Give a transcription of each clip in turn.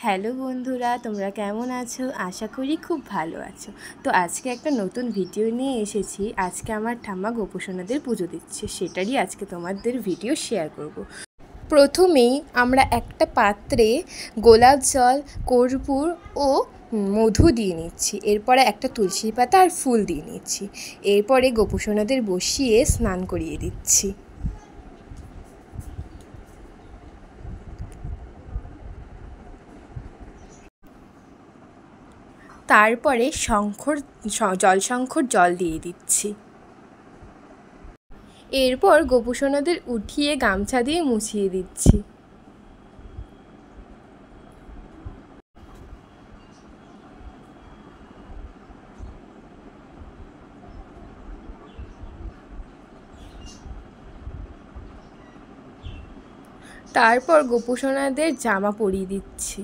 Hello বন্ধুরা, তোমরা কেমন আছো? আশা করি খুব ভালো আছো। তো আজকে একটা নতুন ভিডিও নিয়ে এসেছি। আজকে আমার ঠাম্মা গোপুসোনাদের পুজো দিচ্ছে, সেটারই আজকে তোমাদের ভিডিও শেয়ার করব। প্রথমেই আমরা একটা পাত্রে গোলাপ জল, কর্পূর ও মধু দিয়ে নিচ্ছি। এরপরে একটা তুলসী পাতা আর ফুল দিয়ে নিচ্ছি। এরপরে গোপুসোনাদের বসিয়ে স্নান করিয়ে দিচ্ছি। তারপরে জলশঙ্কর জল দিয়ে দিচ্ছি। এরপর গোপুসোনাদের উঠিয়ে গামছা দিয়ে মুছিয়ে দিচ্ছি। তারপর গোপুসোনাদের জামা পরিয়ে দিচ্ছি।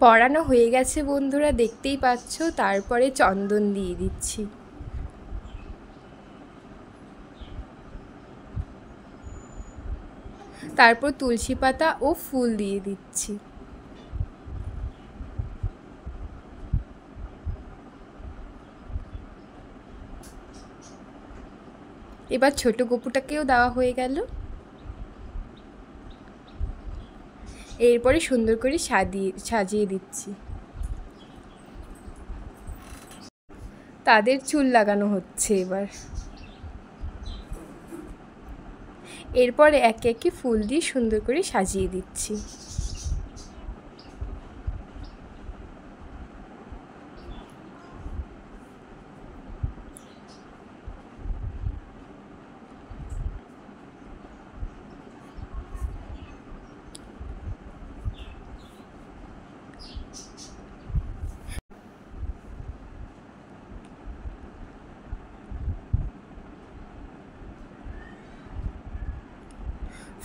পরানো হয়ে গেছে বন্ধুরা, দেখতেই পাচ্ছ। তারপরে চন্দন দিয়ে দিচ্ছি। তারপর তুলসী পাতা ও ফুল দিয়ে দিচ্ছি। এবার ছোট গোপুটাকেও দেওয়া হয়ে গেল। এরপরে সুন্দর করে সাজিয়ে দিচ্ছি। তাদের চুল লাগানো হচ্ছে এবার। এরপরে একে একে ফুল দিয়ে সুন্দর করে সাজিয়ে দিচ্ছি।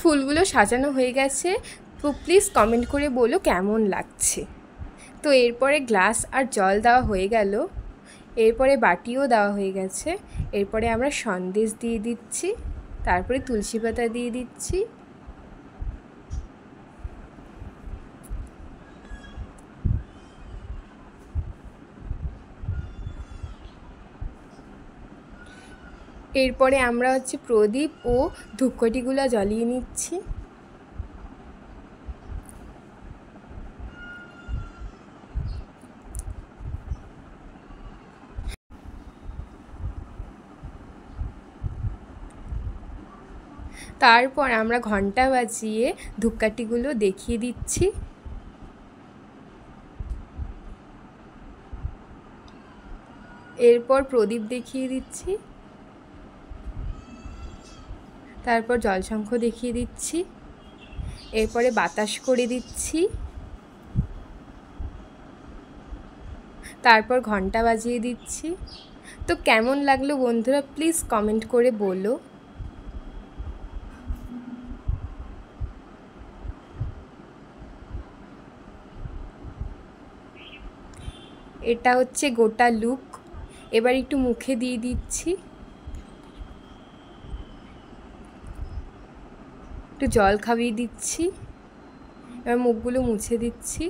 ফুলগুলো সাজানো হয়ে গেছে। তো প্লিজ কমেন্ট করে বলো কেমন লাগছে। তো এরপরে গ্লাস আর জল দেওয়া হয়ে গেল। এরপরে বাটিও দেওয়া হয়ে গেছে। এরপরে আমরা সন্দেশ দিয়ে দিচ্ছি। তারপরে তুলসী পাতা দিয়ে দিচ্ছি। এরপরে আমরা প্রদীপ ও ধূপকাঠিগুলো জ্বালিয়ে নিচ্ছি। তারপর আমরা ঘন্টা বাজিয়ে ধূপকাঠিগুলো দেখিয়ে দিচ্ছি। এরপর প্রদীপ দেখিয়ে দিচ্ছি। তারপর জলশঙ্খ দেখিয়ে দিচ্ছি। এরপরে বাতাস করে দিচ্ছি। তারপর ঘন্টা বাজিয়ে দিচ্ছি। তো কেমন লাগলো বন্ধুরা, প্লিজ কমেন্ট করে বলো। এটা হচ্ছে গোটা লুক। এবার একটু মুখে দিয়ে দিচ্ছি, একটু জল খাইয়ে দিচ্ছি। এবার মুখগুলো মুছে দিচ্ছি।